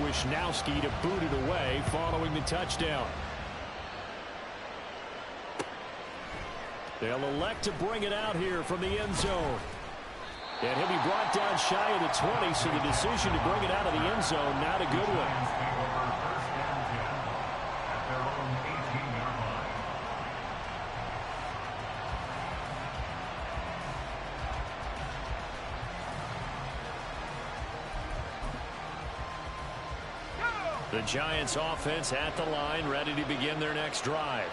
Wishnowsky to boot it away following the touchdown. They'll elect to bring it out here from the end zone. And he'll be brought down shy of the 20, so the decision to bring it out of the end zone, not a good one. The Giants offense at the line, ready to begin their next drive.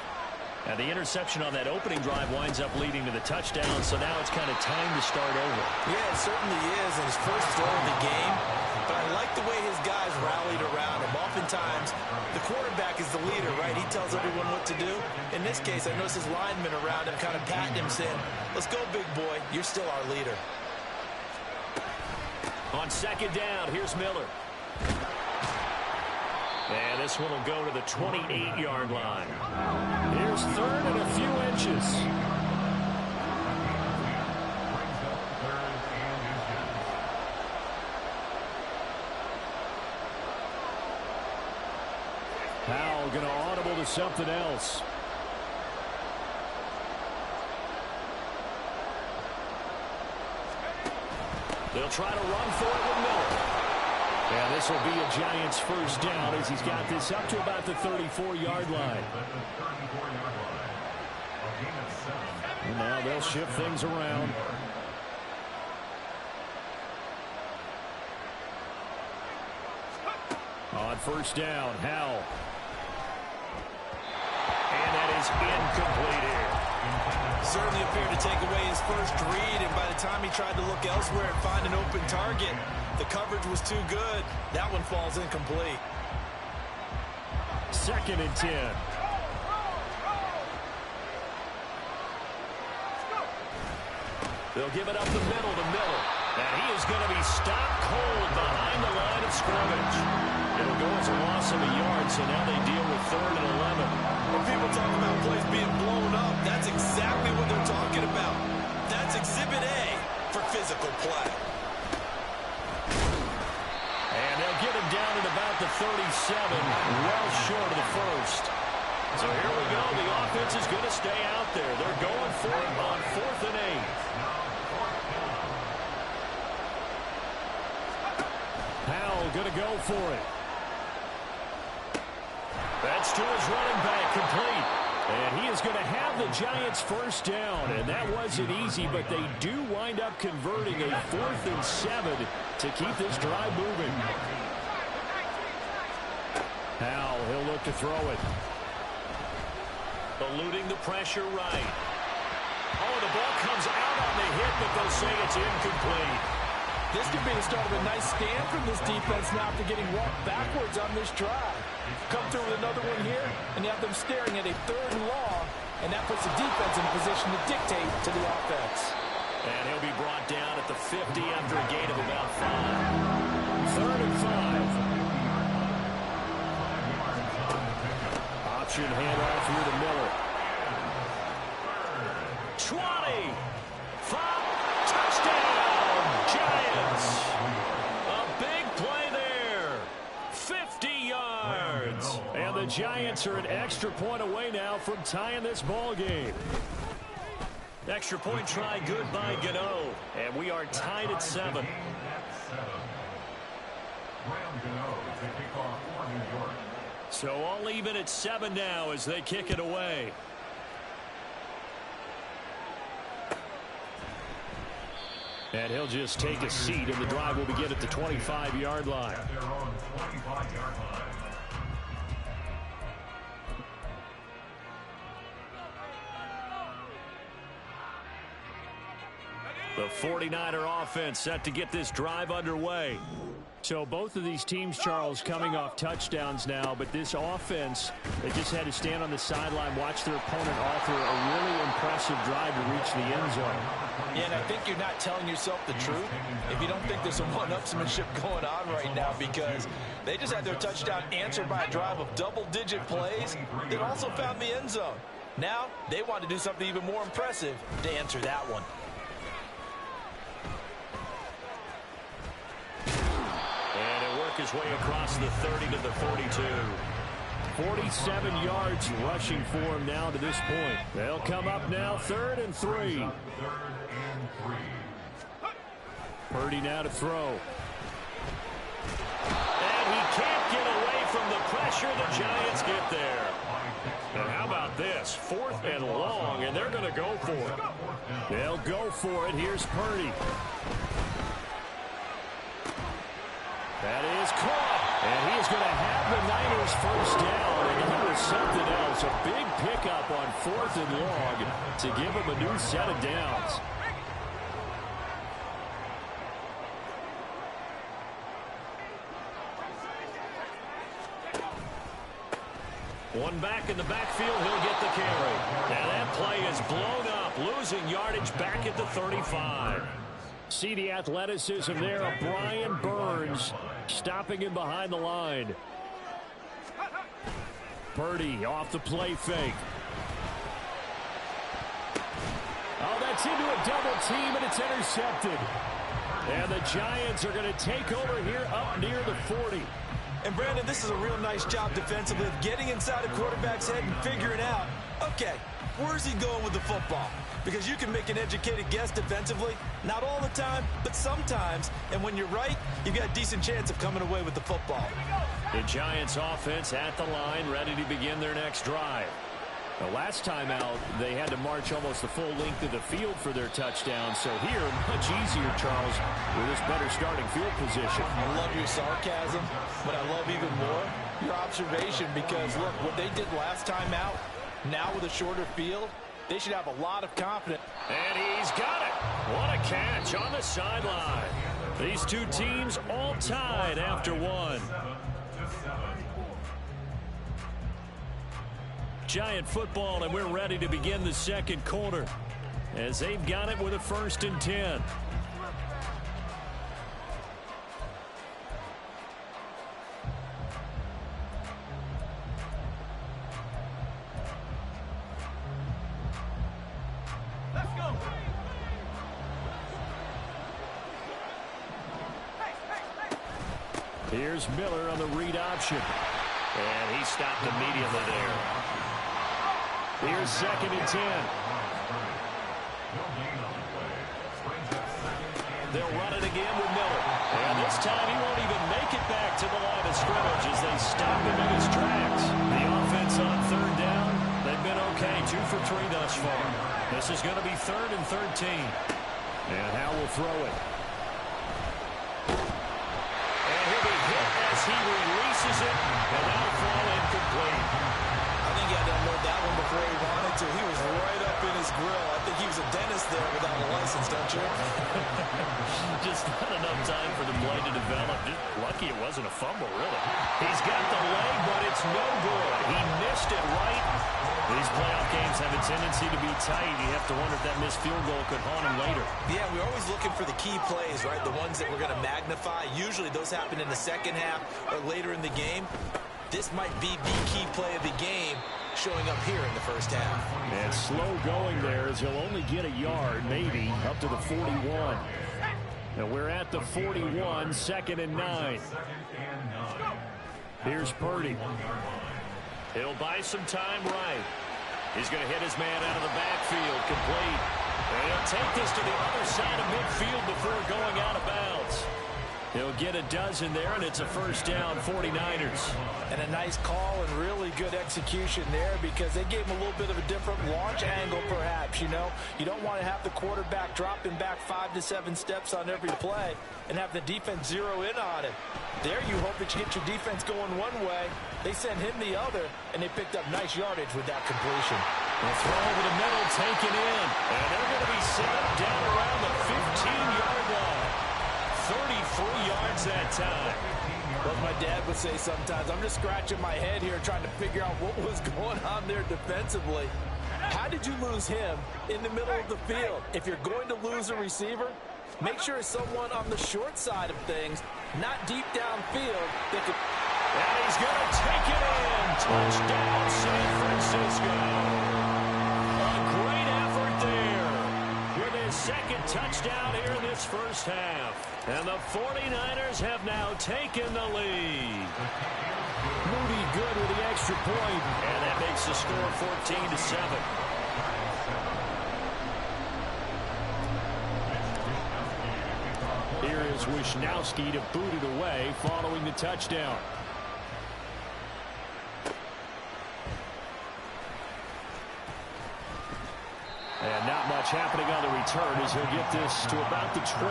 Now the interception on that opening drive winds up leading to the touchdown, so now it's kind of time to start over. Yeah, it certainly is, and his first throw of the game. But I like the way his guys rallied around him. Oftentimes, the quarterback is the leader, right? He tells everyone what to do. In this case, I noticed his linemen around him kind of patting him, saying, "Let's go, big boy. You're still our leader." On second down, here's Miller. And this one will go to the 28-yard line. Here's third and a few inches. Powell going to audible to something else. They'll try to run for it with Miller. And this will be a Giants first down as he's got this up to about the 34-yard line. And now they'll shift things around. On first down, Howell. And that is incomplete here. Certainly appeared to take away his first read, and by the time he tried to look elsewhere and find an open target, the coverage was too good. That one falls incomplete. Second and 10. They'll give it up the middle to Miller. And he is going to be stopped cold behind the line of scrimmage. It'll go as a loss of a yard, so now they deal with third and 11. When people talk about plays being blown up, that's exactly what they're talking about. That's Exhibit A for physical play. And they'll get him down at about the 37, well short of the first. So here we go. The offense is going to stay out there. They're going for it on 4th and 8. Powell going to go for it. That's to his running back, complete. And he is going to have the Giants first down. And that wasn't easy, but they do wind up converting a 4th and 7 to keep this drive moving. Powell, he'll look to throw it. Eluding the pressure right. Oh, the ball comes out on the hit, but they'll say it's incomplete. This could be the start of a nice stand from this defense now after getting walked backwards on this drive. Come through with another one here, and you have them staring at a 3rd and long, and that puts the defense in a position to dictate to the offense. And he'll be brought down at the 50 after a gain of about 5. 3rd and 5. Option handoff here to Miller. 20. 5. Touchdown, Giants. A big play there. 50 yards. And the Giants are an extra point away now from tying this ball game. Extra point try good by Gano. And we are tied at 7. So all even at 7 now as they kick it away. And he'll just take a seat, and the drive will begin at the 25-yard line. The 49er offense set to get this drive underway. So both of these teams, Charles, coming off touchdowns now, but this offense, they just had to stand on the sideline, watch their opponent author a really impressive drive to reach the end zone. Yeah, and I think you're not telling yourself the truth if you don't think there's some one-upsmanship going on right now, because they just had their touchdown answered by a drive of double-digit plays that also found the end zone. Now they want to do something even more impressive to answer that one. work his way across the 30 to the 42. 47 yards rushing for him now to this point. They'll come up now 3rd and 3. Purdy now to throw. And he can't get away from the pressure. The Giants get there. And how about this? 4th and long, and they're going to go for it. They'll go for it. Here's Purdy. That is caught. And he is going to have the Niners first down. And that was something else. A big pickup on 4th and long to give him a new set of downs. One back in the backfield, he'll get the carry. And that play is blown up, losing yardage back at the 35. See the athleticism there of Brian Burns stopping him behind the line. Purdy off the play fake. Oh, that's into a double team, and it's intercepted. And the Giants are going to take over here up near the 40. And, Brandon, this is a real nice job defensively of getting inside a quarterback's head and figuring out, okay, where's he going with the football? Because you can make an educated guess defensively, not all the time, but sometimes. And when you're right, you've got a decent chance of coming away with the football. The Giants offense at the line, ready to begin their next drive. The last time out, they had to march almost the full length of the field for their touchdown. So here, much easier, Charles, with this better starting field position. I love your sarcasm, but I love even more your observation because, look, what they did last time out, now with a shorter field, they should have a lot of confidence. And he's got it. What a catch on the sideline. These two teams all tied after one. Giant football, and we're ready to begin the second quarter as they've got it with a 1st and 10. Let's go. Here's Miller on the read option. And he stopped immediately there. Here's 2nd and 10. They'll run it again with Miller. And this time he won't even make it back to the line of scrimmage as they stop him in his tracks. The offense on 3rd down, they've been okay, 2 for 3 thus far. This is going to be 3rd and 13. And Howe will throw it. And he'll be hit as he releases it. And that'll fall incomplete. I think he had to unload that one before he wanted to. He was right up in his grill. I think he was a dentist there without a license, don't you? Just not enough time for the play to develop. Just lucky it wasn't a fumble, really. He's got the leg, but it's no good. He missed it right. These playoff games have a tendency to be tight. You have to wonder if that missed field goal could haunt him later. Yeah, we're always looking for the key plays, right? The ones that we're going to magnify. Usually those happen in the second half or later in the game. This might be the key play of the game showing up here in the first half. And slow going there as he'll only get a yard, maybe, up to the 41. And we're at the 41, 2nd and 9. Here's Purdy. He'll buy some time right. He's going to hit his man out of the backfield, complete. And he'll take this to the other side of midfield before going out of bounds. He'll get a dozen there, and it's a first down, 49ers. And a nice call and really good execution there because they gave him a little bit of a different launch angle, perhaps, you know. You don't want to have the quarterback dropping back 5 to 7 steps on every play and have the defense zero in on it. There you hope that you get your defense going one way. They sent him the other, and they picked up nice yardage with that completion. The throw over the middle, taken in. And they're going to be set up down around the 15-yard line. 33 yards that time. What my dad would say sometimes, I'm just scratching my head here trying to figure out what was going on there defensively. How did you lose him in the middle of the field? If you're going to lose a receiver, make sure it's someone on the short side of things, not deep downfield. That could... And he's going to take it in. Touchdown, San Francisco. A great effort there with his second touchdown here in this first half. And the 49ers have now taken the lead. Moody good with the extra point. And that makes the score 14-7. Here is Wisnowski to boot it away following the touchdown. And not much happening on the return as he'll get this to about the 23.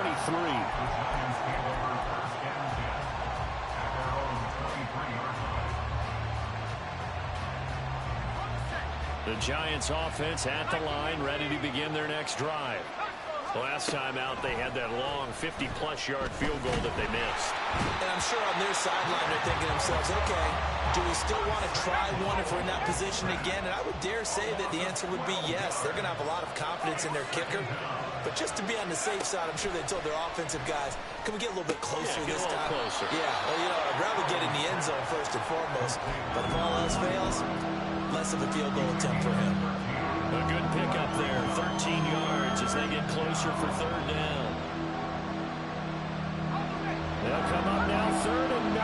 The Giants offense at the line, ready to begin their next drive. Last time out, they had that long 50-plus yard field goal that they missed. And I'm sure on their sideline they're thinking to themselves, okay, do we still want to try one if we're in that position again? And I would dare say that the answer would be yes. They're going to have a lot of confidence in their kicker. But just to be on the safe side, I'm sure they told their offensive guys, can we get a little bit closer this time? Closer. Yeah, well, you know, I'd rather get in the end zone first and foremost. But if all else fails, less of a field goal attempt for him. A good pickup there, 13 yards as they get closer for third down. They'll come up now, 3rd and 9.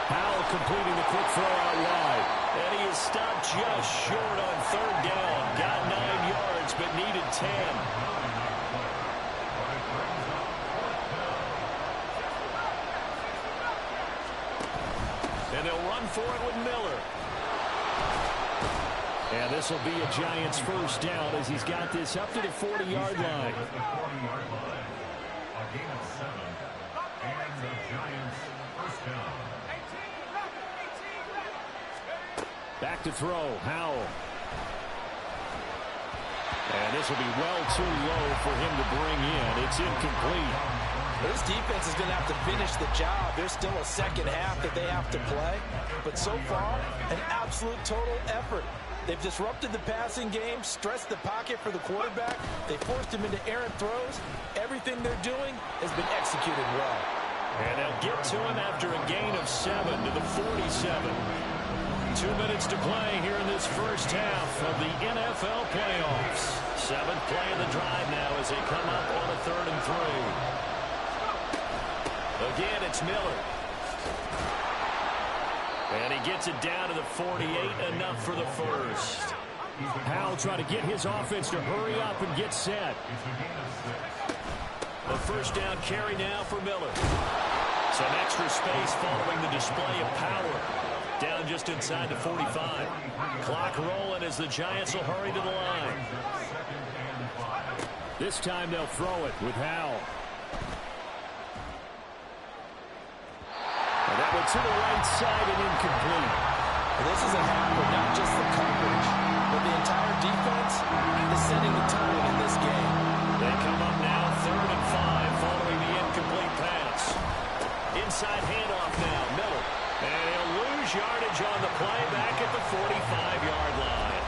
Howell completing the quick throw out wide. And he is stopped just short on 3rd down. Got 9 yards, but needed 10. And they'll run for it with Miller. And this will be a Giants first down as he's got this up to the 40-yard line. A gain of 7. And the Giants first down. Back to throw, Howell. And this will be well too low for him to bring in. It's incomplete. This defense is going to have to finish the job. There's still a second half that they have to play. But so far, an absolute total effort. They've disrupted the passing game, stressed the pocket for the quarterback. They forced him into errant throws. Everything they're doing has been executed well. And they'll get to him after a gain of 7 to the 47. 2 minutes to play here in this first half of the NFL playoffs. 7th play of the drive now as they come up on a 3rd and 3. Again, it's Miller. And he gets it down to the 48, enough for the first. Howell trying to get his offense to hurry up and get set. A first down carry now for Miller. Some extra space following the display of power. Down just inside the 45. Clock rolling as the Giants will hurry to the line. This time they'll throw it with Howell. And that went to the right side and incomplete. This is a half where not just the coverage, but the entire defense is setting the tone in this game. They come up now 3rd and 5 following the incomplete pass. Inside handoff now, Miller. And he'll lose yardage on the play back at the 45-yard line.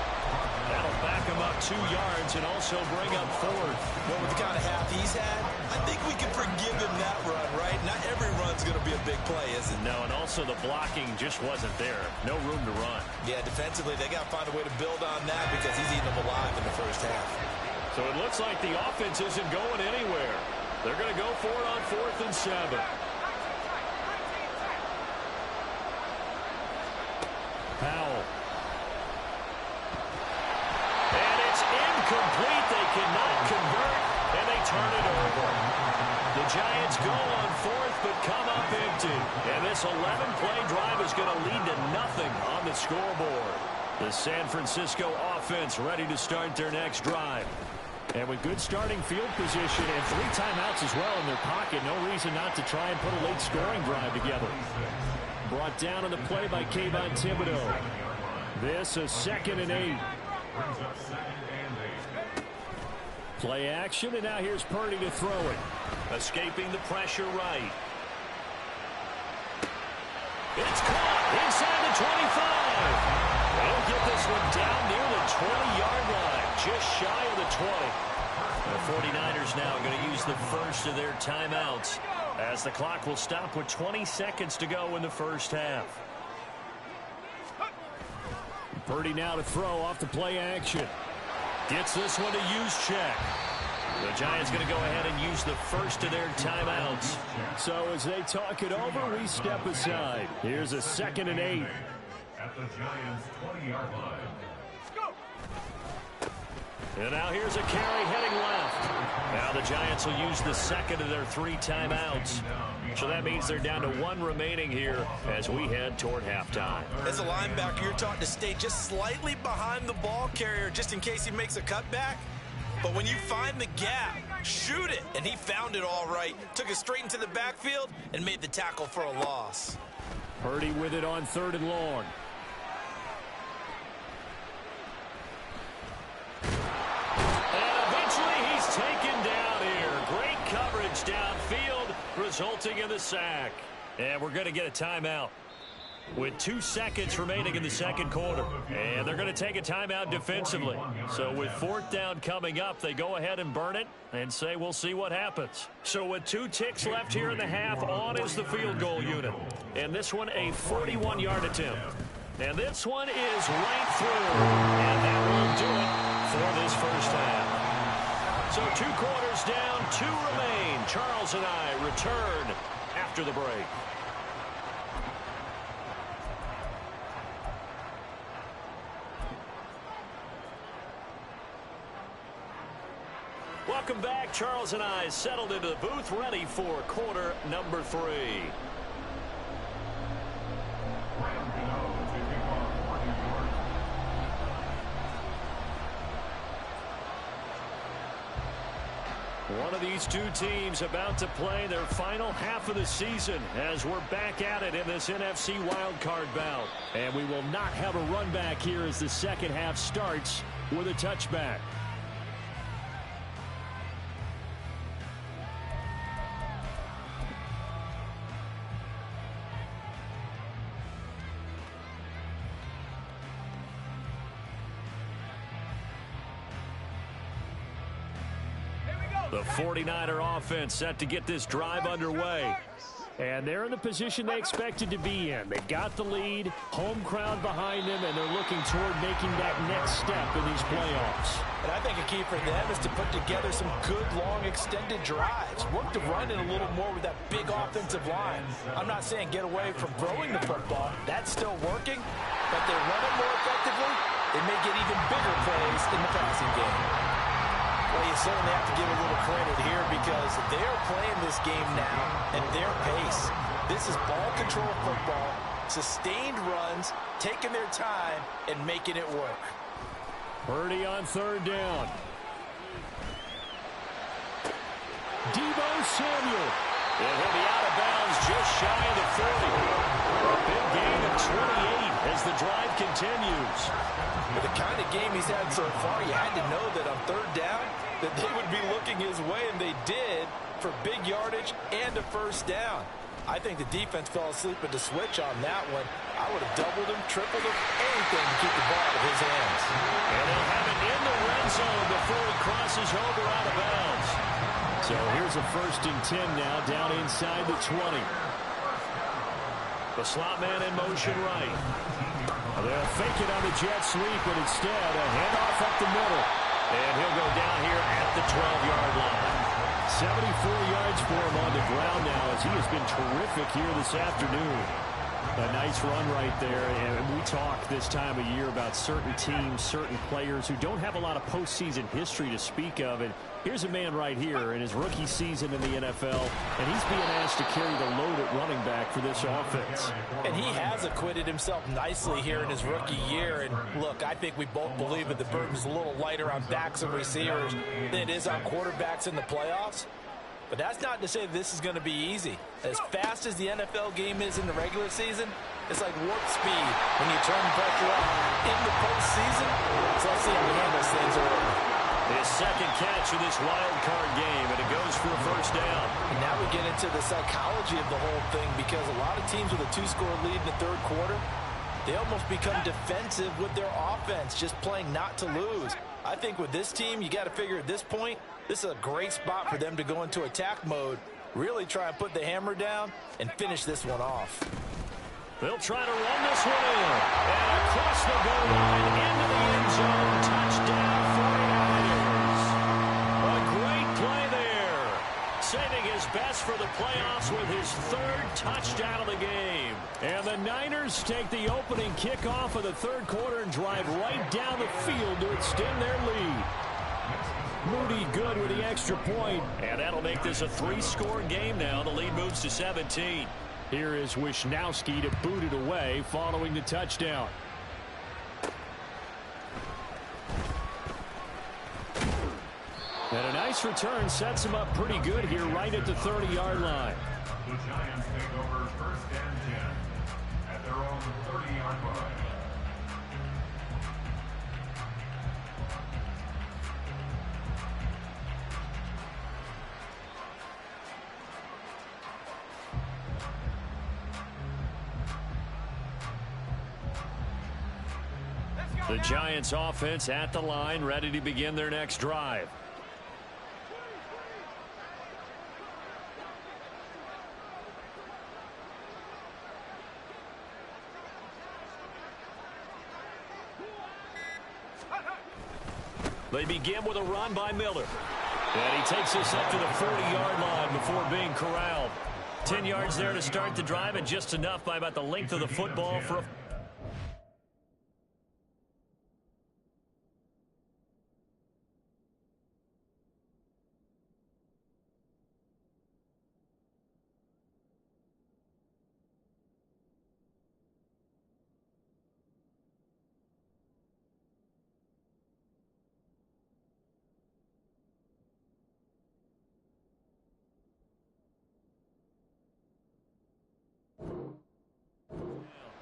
That'll back him up 2 yards and also bring up 4th. Well, with the kind of half he's had, I think we can forgive him that run, right? Not every run's going to be a big play, is it? No, and also the blocking just wasn't there. No room to run. Yeah, defensively, they got to find a way to build on that because he's eating them alive in the first half. So it looks like the offense isn't going anywhere. They're going to go for it on 4th and 7. Howell. And it's incomplete. They cannot convert, and they turn it over. The Giants go on 4th, but come up empty. And this 11-play drive is going to lead to nothing on the scoreboard. The San Francisco offense ready to start their next drive. And with good starting field position and 3 timeouts as well in their pocket, no reason not to try and put a late scoring drive together. Brought down on the play by Kayvon Thibodeau. This a 2nd and 8. Play action, and now here's Purdy to throw it. Escaping the pressure right. It's caught inside the 25. They'll get this one down near the 20-yard line, just shy of the 20. The 49ers now going to use the first of their timeouts as the clock will stop with 20 seconds to go in the first half. Purdy now to throw off the play action. Gets this one to use check. The Giants going to go ahead and use the first of their timeouts. So as they talk it over, we step aside. Here's a 2nd and 8. At the Giants' 20-yard line. And now here's a carry heading left. Now the Giants will use the 2nd of their 3 timeouts. So that means they're down to 1 remaining here as we head toward halftime. As a linebacker, you're taught to stay just slightly behind the ball carrier just in case he makes a cutback. But when you find the gap, shoot it. And he found it all right. Took it straight into the backfield and made the tackle for a loss. Purdy with it on 3rd and long. Taken down here. Great coverage downfield, resulting in the sack. And we're going to get a timeout with 2 seconds remaining in the second quarter. And they're going to take a timeout defensively. So with 4th down coming up, they go ahead and burn it and say we'll see what happens. So with 2 ticks left here in the half, on is the field goal unit. And this one a 41-yard attempt. And this one is right through. And that will do it for this first half. So 2 quarters down, 2 remain. Charles and I return after the break. Welcome back. Charles and I settled into the booth, ready for quarter number 3. One of these 2 teams about to play their final half of the season as we're back at it in this NFC Wildcard bout. And we will not have a run back here as the second half starts with a touchback. The 49er offense set to get this drive underway. And they're in the position they expected to be in. They've got the lead, home crowd behind them, and they're looking toward making that next step in these playoffs. And I think a key for them is to put together some good, long, extended drives. Work the run in a little more with that big offensive line. I'm not saying get away from throwing the football. That's still working. But they run it more effectively, they may get even bigger plays in the passing game. Well, you certainly have to give a little credit here because they're playing this game now at their pace. This is ball control football, sustained runs, taking their time, and making it work. Purdy on 3rd down. Deebo Samuel. And he'll be out of bounds just shy of the 40. A big gain of 28 as the drive continues. With the kind of game he's had so far, you had to know that on 3rd down that they would be looking his way, and they did, for big yardage and a 1st down. I think the defense fell asleep at the switch on that one. I would have doubled him, tripled him, anything to keep the ball out of his hands. And they'll have it in the red zone before he crosses over out of bounds. So here's a 1st and 10 now, down inside the 20. The slot man in motion right. They'll fake it on the jet sweep, but instead a handoff up the middle. And he'll go down here at the 12-yard line. 74 yards for him on the ground now as he has been terrific here this afternoon. A nice run right there. And we talk this time of year about certain teams, certain players who don't have a lot of postseason history to speak of. And here's a man right here in his rookie season in the NFL, and he's being asked to carry the load at running back for this offense. And he has acquitted himself nicely here in his rookie year. And look, I think we both believe that the burden's a little lighter on backs and receivers than it is on quarterbacks in the playoffs. But that's not to say this is going to be easy. As fast as the NFL game is in the regular season, it's like warp speed when you turn pressure up in the postseason. So let's see how he handles things early. His 2nd catch of this wild card game, and it goes for a 1st down. And now we get into the psychology of the whole thing because a lot of teams with a 2-score lead in the 3rd quarter, they almost become defensive with their offense, just playing not to lose. I think with this team, you got to figure at this point, this is a great spot for them to go into attack mode Really try and put the hammer down and finish this one off. They'll try to run this one in. And across the goal line into the end zone. Touchdown 49ers. A great play there. Saving his best for the playoffs with his third touchdown of the game. And the Niners take the opening kickoff of the third quarter and drive right down the field to extend their lead. Moody good with the extra point. And that'll make this a 3-score game now. The lead moves to 17. Here is Wisnowski to boot it away following the touchdown. And a nice return sets him up pretty good here right at the 30-yard line. The Giants take over first and 10 at their own 30-yard line. The Giants offense at the line, ready to begin their next drive. They begin with a run by Miller. And he takes us up to the 40-yard line before being corralled. 10 yards there to start the drive, and just enough by about the length of the football for a...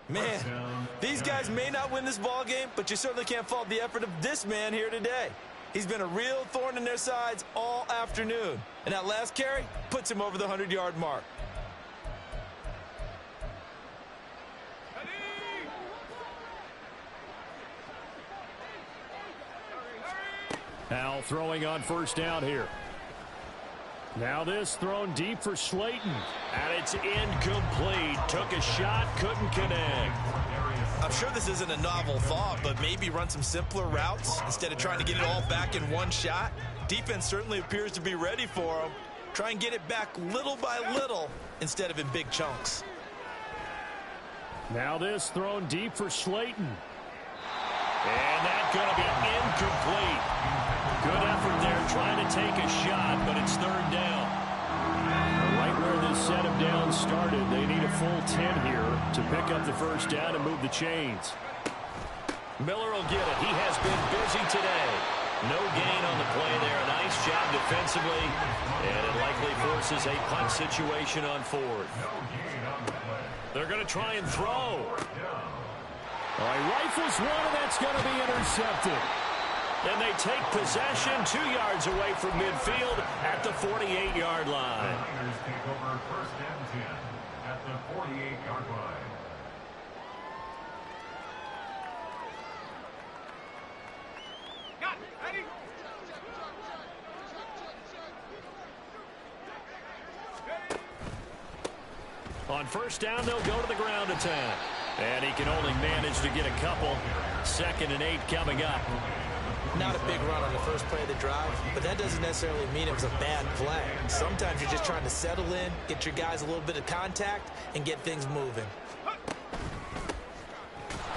Man, these guys may not win this ball game, but you certainly can't fault the effort of this man here today. He's been a real thorn in their sides all afternoon. And that last carry puts him over the 100-yard mark. Now throwing on first down here. Now this thrown deep for Slayton. And it's incomplete. Took a shot, couldn't connect. I'm sure this isn't a novel thought, but maybe run some simpler routes instead of trying to get it all back in one shot. Defense certainly appears to be ready for him. Try and get it back little by little instead of in big chunks. Now this thrown deep for Slayton. And that's going to be incomplete. Good effort there trying to take a shot, but it's third down. Right where this set of downs started, they need a full 10 here to pick up the first down and move the chains. Miller will get it. He has been busy today. No gain on the play there. A nice job defensively, and it likely forces a punt situation on fourth. They're going to try and throw. All right, rifles one, and that's going to be intercepted. And they take possession 2 yards away from midfield at the 48-yard line. The Niners take over first and 10 at the 48-yard line. On first down, they'll go to the ground attack. And he can only manage to get a couple. 2nd and 8 coming up. Not a big run on the first play of the drive, but that doesn't necessarily mean it was a bad play. Sometimes you're just trying to settle in, get your guys a little bit of contact, and get things moving.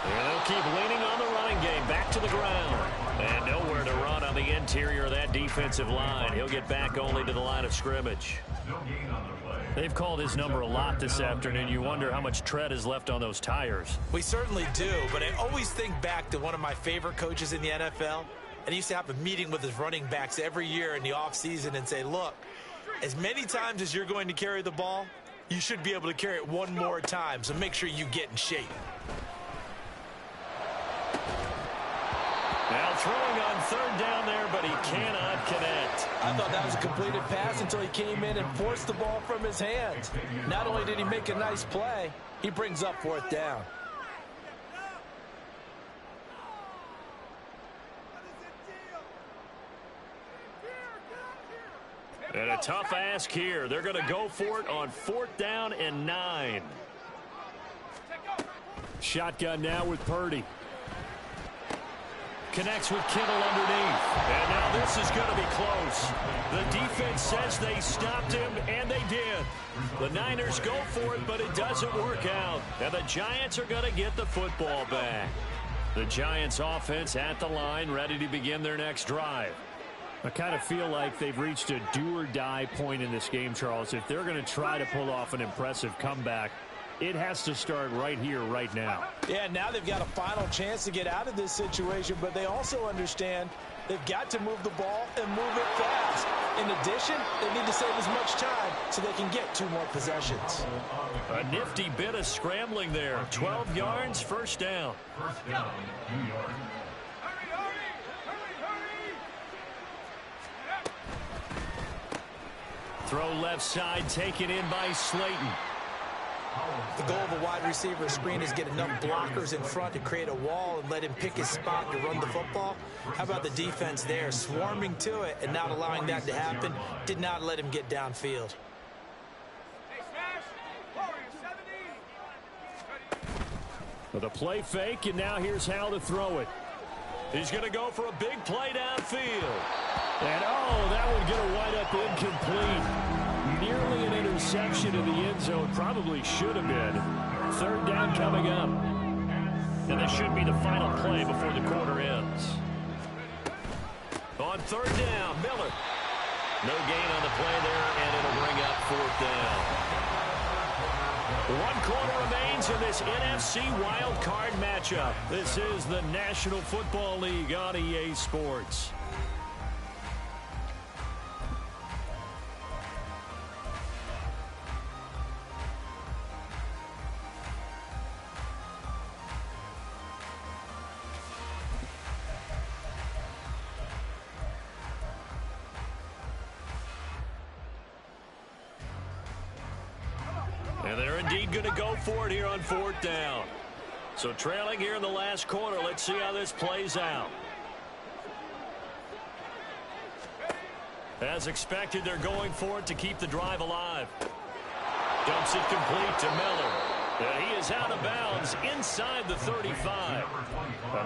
And they'll keep leaning on the running game. Back to the ground. And nowhere to run on the interior of that defensive line. He'll get back only to the line of scrimmage. No gain on the play. They've called his number a lot this afternoon. You wonder how much tread is left on those tires. We certainly do, but I always think back to one of my favorite coaches in the NFL. And he used to have a meeting with his running backs every year in the offseason and say, look, as many times as you're going to carry the ball, you should be able to carry it one more time, so make sure you get in shape. Now throwing on third down there, but he cannot connect. I thought that was a completed pass until he came in and forced the ball from his hands. Not only did he make a nice play, he brings up fourth down. And a tough ask here. They're going to go for it on 4th down and 9. Shotgun now with Purdy. Connects with Kittle underneath. And now this is going to be close. The defense says they stopped him, and they did. The Niners go for it, but it doesn't work out. And the Giants are going to get the football back. The Giants offense at the line, ready to begin their next drive. I kind of feel like they've reached a do-or-die point in this game, Charles. If they're going to try to pull off an impressive comeback, it has to start right here, right now. Yeah, now they've got a final chance to get out of this situation, but they also understand they've got to move the ball and move it fast. In addition, they need to save as much time so they can get 2 more possessions. A nifty bit of scrambling there. 12 yards, 1st down. First down, 2 yards. Throw left side, taken in by Slayton. The goal of a wide receiver screen is get enough blockers in front to create a wall and let him pick his spot to run the football. How about the defense there, swarming to it and not allowing that to happen? Did not let him get downfield. With a play fake, and now here's how to throw it. He's going to go for a big play downfield. And, oh, that one going to wind up incomplete. Nearly an interception in the end zone. Probably should have been. 3rd down coming up. And this should be the final play before the quarter ends. On 3rd down, Miller. No gain on the play there, and it'll bring up 4th down. 1 quarter remains in this NFC Wildcard matchup. This is the National Football League on EA Sports. And they're indeed going to go for it here on 4th down. So trailing here in the last quarter. Let's see how this plays out. As expected, they're going for it to keep the drive alive. Dumps it complete to Miller. He is out of bounds inside the 35.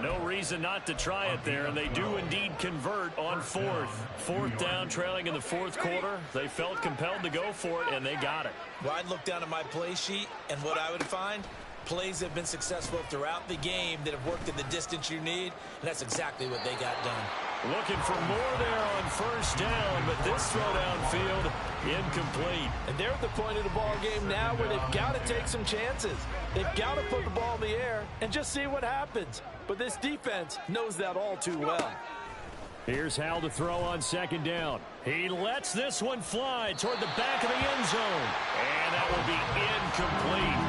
No reason not to try it there, and they do indeed convert on 4th. 4th down, trailing in the 4th quarter. They felt compelled to go for it, and they got it. Well, I'd look down at my play sheet, and what I would find, plays have been successful throughout the game that have worked in the distance you need, and that's exactly what they got done. Looking for more there on 1st down, but this throw downfield, incomplete. And they're at the point of the ball game now where they've got to take some chances. They've got to put the ball in the air and just see what happens. But this defense knows that all too well. Here's Hal to throw on 2nd down. He lets this one fly toward the back of the end zone. And that will be incomplete.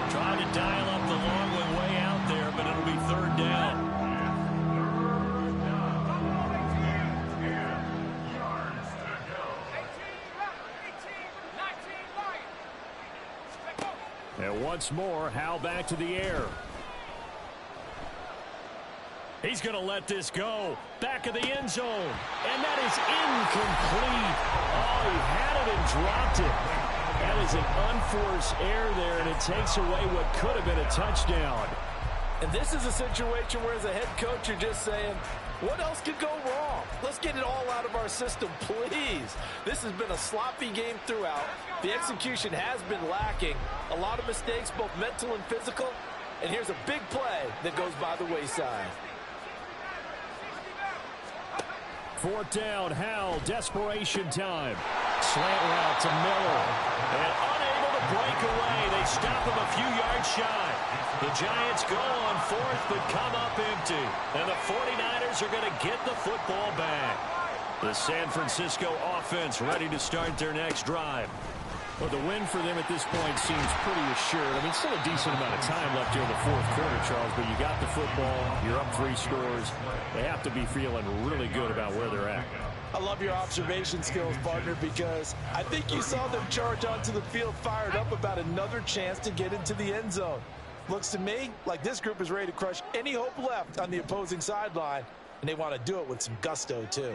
Trying to dial up the long one way out there, but it'll be 3rd down. And once more, Hal back to the air. He's going to let this go. Back of the end zone. And that is incomplete. Oh, he had it and dropped it. That is an unforced error there, and it takes away what could have been a touchdown. And this is a situation where, as a head coach, you're just saying, what else could go wrong? Let's get it all out of our system, please. This has been a sloppy game throughout. The execution has been lacking. A lot of mistakes, both mental and physical. And here's a big play that goes by the wayside. 4th down, Hal, desperation time. Slant route to Miller. And unable to break away. They stop him a few yards shy. The Giants go on 4th, but come up empty. And the 49ers are going to get the football back. The San Francisco offense ready to start their next drive. Well, the win for them at this point seems pretty assured. I mean, still a decent amount of time left here in the 4th quarter, Charles, but you got the football, you're up 3 scores. They have to be feeling really good about where they're at. I love your observation skills, partner, because I think you saw them charge onto the field fired up about another chance to get into the end zone. Looks to me like this group is ready to crush any hope left on the opposing sideline, and they want to do it with some gusto, too.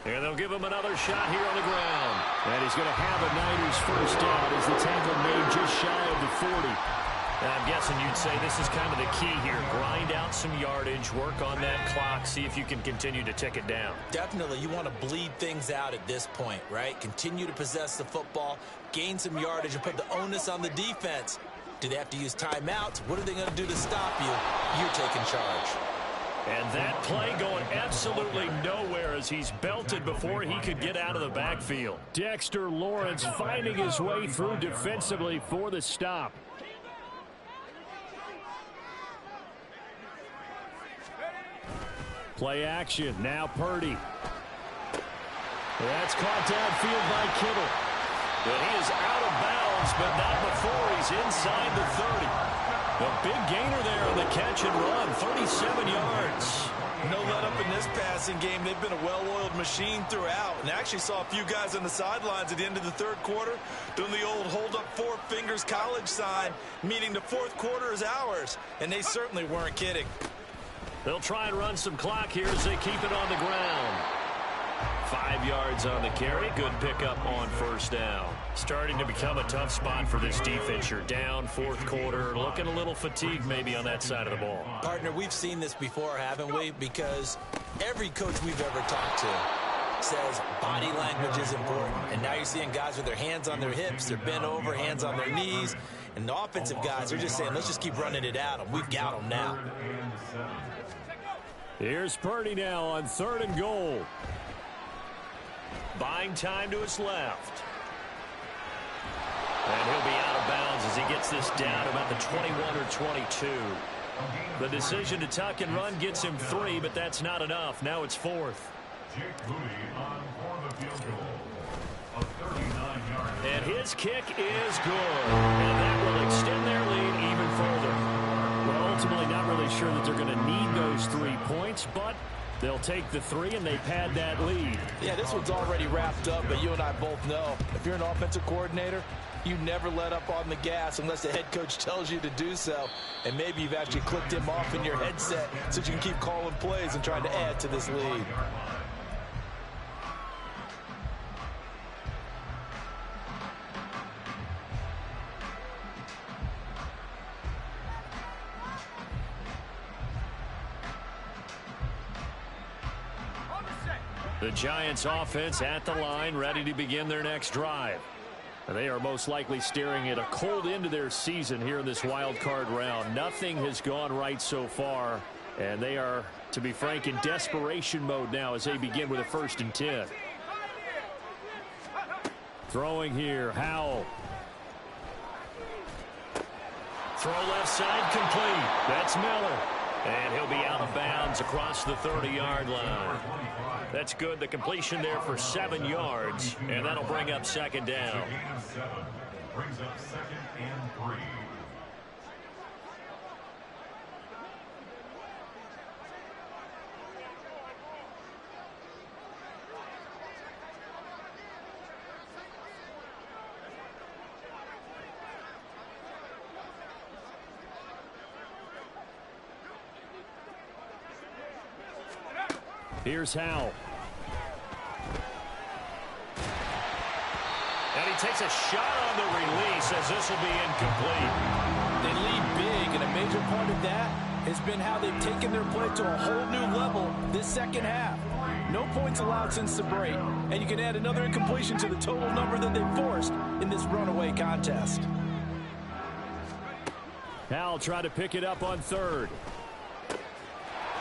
And they'll give him another shot here on the ground. And he's going to have a Niners first down as the tackle made just shy of the 40. And I'm guessing you'd say this is kind of the key here. Grind out some yardage, work on that clock, see if you can continue to tick it down. Definitely, you want to bleed things out at this point, right? Continue to possess the football, gain some yardage, and put the onus on the defense. Do they have to use timeouts? What are they going to do to stop you? You're taking charge. And that play going absolutely nowhere as he's belted before he could get out of the backfield. Dexter Lawrence finding his way through defensively for the stop. Play action. Now Purdy. That's caught downfield by Kittle. And he is out of bounds, but not before he's inside the 30. A big gainer there on the catch and run, 37 yards. No let up in this passing game. They've been a well-oiled machine throughout. And actually saw a few guys on the sidelines at the end of the third quarter doing the old hold up four fingers college sign, meaning the fourth quarter is ours. And they certainly weren't kidding. They'll try and run some clock here as they keep it on the ground. 5 yards on the carry. Good pickup on first down. Starting to become a tough spot for this defense. You're down fourth quarter. Looking a little fatigued maybe on that side of the ball. Partner, we've seen this before, haven't we? Because every coach we've ever talked to says body language is important. And now you're seeing guys with their hands on their hips. They're bent over, hands on their knees. And the offensive guys are just saying, let's just keep running it at them. We've got them now. Here's Purdy now on 3rd and goal. Buying time to his left. And he'll be out of bounds as he gets this down about the 21 or 22. The decision to tuck and run gets him 3, but that's not enough. Now it's 4th. And his kick is good. And that will extend their lead even further. Well, ultimately not really sure that they're going to need those 3 points, but they'll take the 3 and they pad that lead. Yeah, this one's already wrapped up, but you and I both know if you're an offensive coordinator, you never let up on the gas unless the head coach tells you to do so. And maybe you've actually clicked him off in your headset so you can keep calling plays and trying to add to this lead. The Giants offense at the line, ready to begin their next drive. And they are most likely staring at a cold end to their season here in this wild card round. Nothing has gone right so far, and they are, to be frank, in desperation mode now as they begin with a 1st and 10. Throwing here, Howell. Throw left side complete. That's Miller. And he'll be out of bounds across the 30-yard line. That's good. The completion there for 7 yards, and that'll bring up 2nd down. Brings up 2nd and 3. Here's Howell. And he takes a shot on the release as this will be incomplete. They lead big, and a major part of that has been how they've taken their play to a whole new level this second half. No points allowed since the break, and you can add another incompletion to the total number that they forced in this runaway contest. Howell tried to pick it up on 3rd.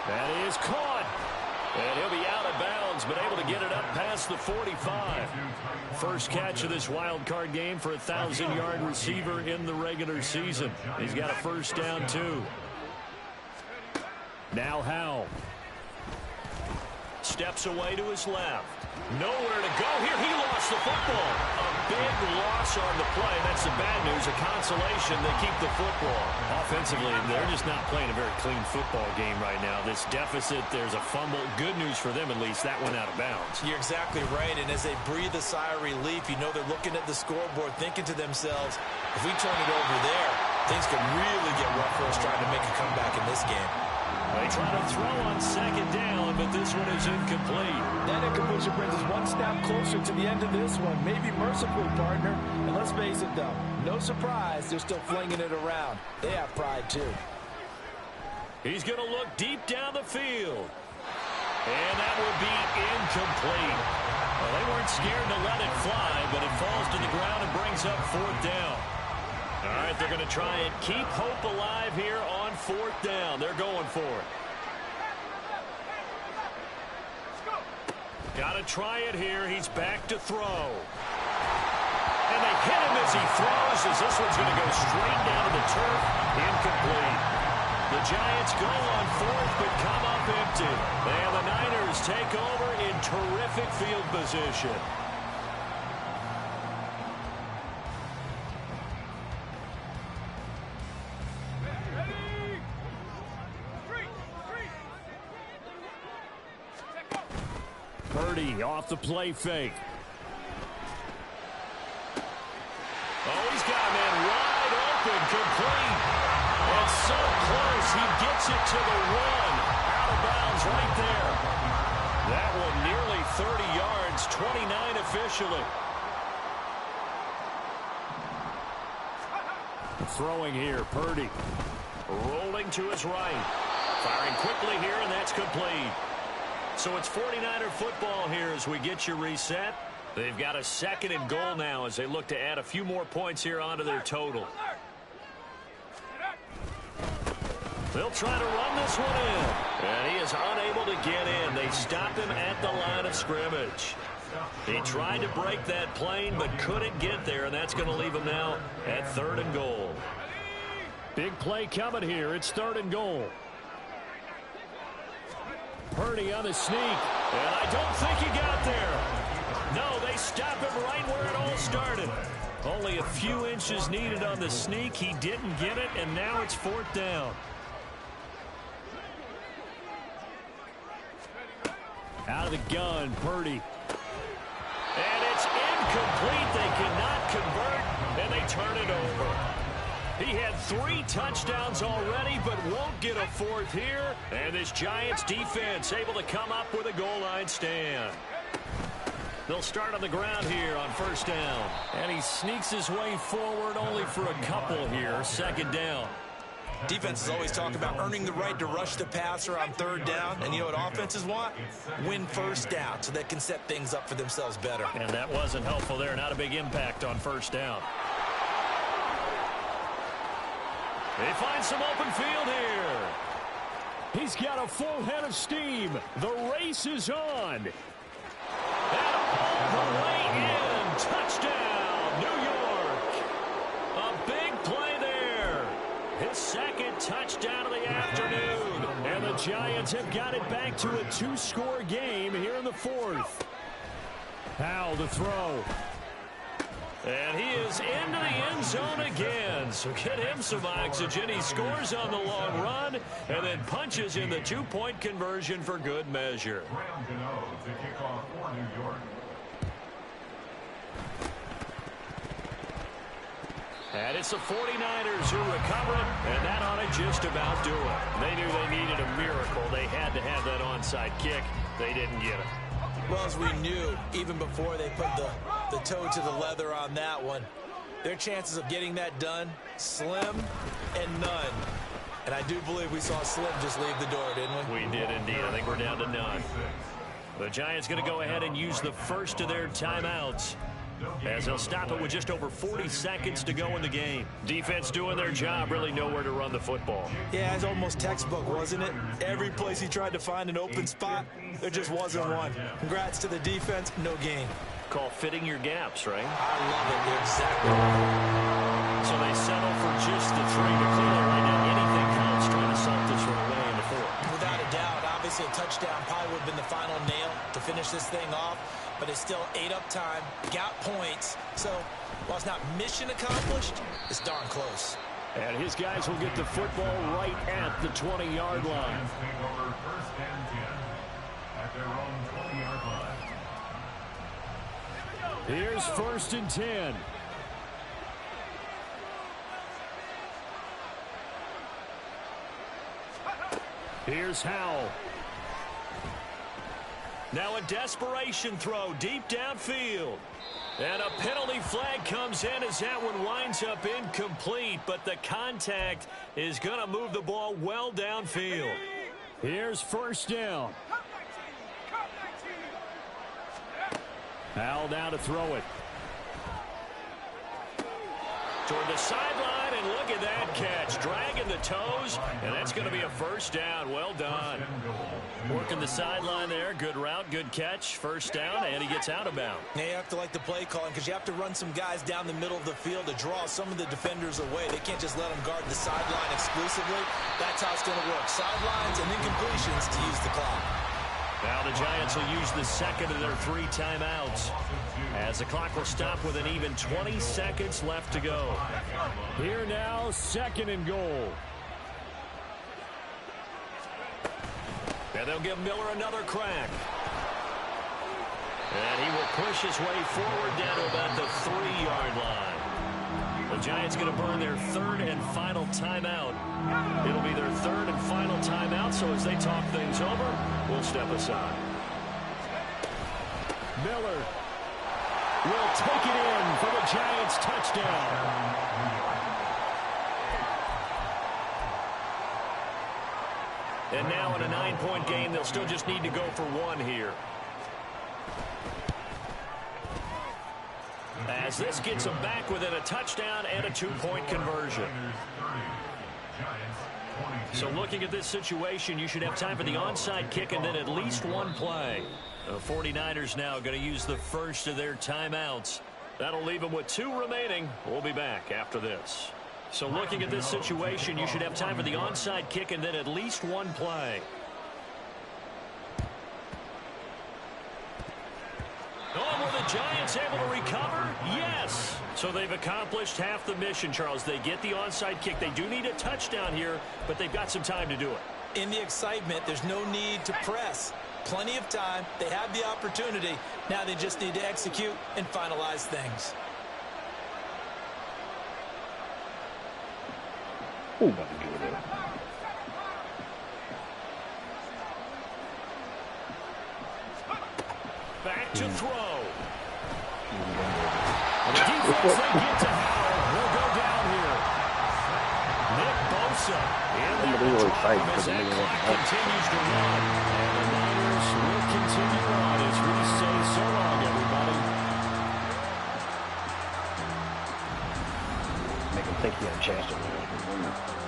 That is caught. And he'll be out of bounds, but able to get it up past the 45. First catch of this wild card game for a 1,000-yard receiver in the regular season. He's got a 1st down, too. Now Howell. Steps away to his left. Nowhere to go here. He lost the football. A big loss on the play. That's the bad news. A consolation. They keep the football. Offensively, they're just not playing a very clean football game right now. This deficit, there's a fumble. Good news for them, at least. That went out of bounds. You're exactly right. And as they breathe a sigh of relief, you know they're looking at the scoreboard, thinking to themselves, if we turn it over there, things could really get rough for us trying to make a comeback in this game. They try to throw on second down, but this one is incomplete. That incompletion brings us one snap closer to the end of this one. Maybe mercifully, partner. And let's face it, though, no surprise, they're still flinging it around. They have pride, too. He's going to look deep down the field. And that will be incomplete. Well, they weren't scared to let it fly, but it falls to the ground and brings up fourth down. All right, they're going to try and keep hope alive here on fourth down. They're going for it. Got to try it here. He's back to throw. And they hit him as he throws, as this one's going to go straight down to the turf. Incomplete. The Giants go on fourth, but come up empty. And the Niners take over in terrific field position. Purdy off the play fake. Oh, he's got a man wide open, complete. And so close, he gets it to the one. Out of bounds right there. That one nearly 30 yards, 29 officially. Throwing here, Purdy. Rolling to his right. Firing quickly here, and that's complete. So it's 49er football here as we get you reset. They've got a second and goal now as they look to add a few more points here onto their total. They'll try to run this one in. And he is unable to get in. They stop him at the line of scrimmage. He tried to break that plane but couldn't get there, and that's going to leave him now at third and goal. Big play coming here. It's third and goal. Purdy on the sneak, and I don't think he got there. No, they stop him right where it all started. Only a few inches needed on the sneak. He didn't get it, and now it's fourth down. Out of the gun, Purdy. And it's incomplete. They cannot convert, and they turn it over. He had 3 touchdowns already, but won't get a fourth here. And this Giants defense able to come up with a goal line stand. They'll start on the ground here on first down. And he sneaks his way forward only for a couple here. Second down. Defenses always talk about earning the right to rush the passer on third down. And you know what offenses want? Win first down so they can set things up for themselves better. And that wasn't helpful there. Not a big impact on first down. They find some open field here. He's got a full head of steam. The race is on. And all the way in. Touchdown, New York. A big play there. His second touchdown of the afternoon. And the Giants have got it back to a 2-score game here in the fourth. Powell to throw. And he is into the end zone again. So get him some oxygen. He scores on the long run and then punches in the 2-point conversion for good measure. To kick off for New York. And it's the 49ers who recover it, and that ought to just about do it. They knew they needed a miracle. They had to have that onside kick. They didn't get it. Well, as we knew, even before they put the toe to the leather on that one, their chances of getting that done, slim and none. And I do believe we saw Slim just leave the door, didn't we? We did indeed. I think we're down to none. The Giants going to go ahead and use the first of their timeouts, as they'll stop it with just over 40 seconds to go in the game. Defense doing their job, really nowhere to run the football. Yeah, it's almost textbook, wasn't it? Every place he tried to find an open spot, there just wasn't one. Congrats to the defense, no gain. Call fitting your gaps, right? I love it, exactly. So they settle for just the 3 to clear right now. Anything counts trying to salt this one away in the fourth. Without a doubt, obviously a touchdown probably would have been the final nail to finish this thing off. But it's still 8 up time, got points. So while it's not mission accomplished, it's darn close. And his guys will get the football right at the 20-yard line. Take over first and 10 at their own 20-yard line. Here's first and 10. Here's Howell. Now a desperation throw deep downfield. And a penalty flag comes in as that one winds up incomplete, but the contact is going to move the ball well downfield. Here's first down. Howell now to throw it. Toward the sideline, and look at that catch. Dragging the toes, and that's going to be a first down. Well done. Working the sideline there. Good route, good catch. First down, and he gets out of bounds. Now you have to like the play calling because you have to run some guys down the middle of the field to draw some of the defenders away. They can't just let them guard the sideline exclusively. That's how it's going to work. Sidelines and then completions to use the clock. Now the Giants will use the second of their 3 timeouts as the clock will stop with an even 20 seconds left to go. Here now, second and goal. And they'll give Miller another crack. And he will push his way forward down to about the 3-yard line. The Giants going to burn their 3rd and final timeout. It'll be their 3rd and final timeout, so as they talk things over, we'll step aside. Miller will take it in for the Giants touchdown. And now in a 9-point game, they'll still just need to go for 1 here. As this gets them back within a touchdown and a 2-point conversion. So looking at this situation, you should have time for the onside kick and then at least 1 play. The 49ers now going to use the first of their timeouts. That'll leave them with 2 remaining. We'll be back after this. So looking at this situation, you should have time for the onside kick and then at least 1 play. Oh, were the Giants able to recover? Yes. So they've accomplished half the mission, Charles. They get the onside kick. They do need a touchdown here, but they've got some time to do it. In the excitement, there's no need to press. Plenty of time. They have the opportunity. Now they just need to execute and finalize things. Oh, about to give it up. Back to throw. The defense they get to Howell will go down here. Nick Bosa in there as that clock continues to run. And the Niners will continue on as we say so long, everybody. Make him think he had a chance to win.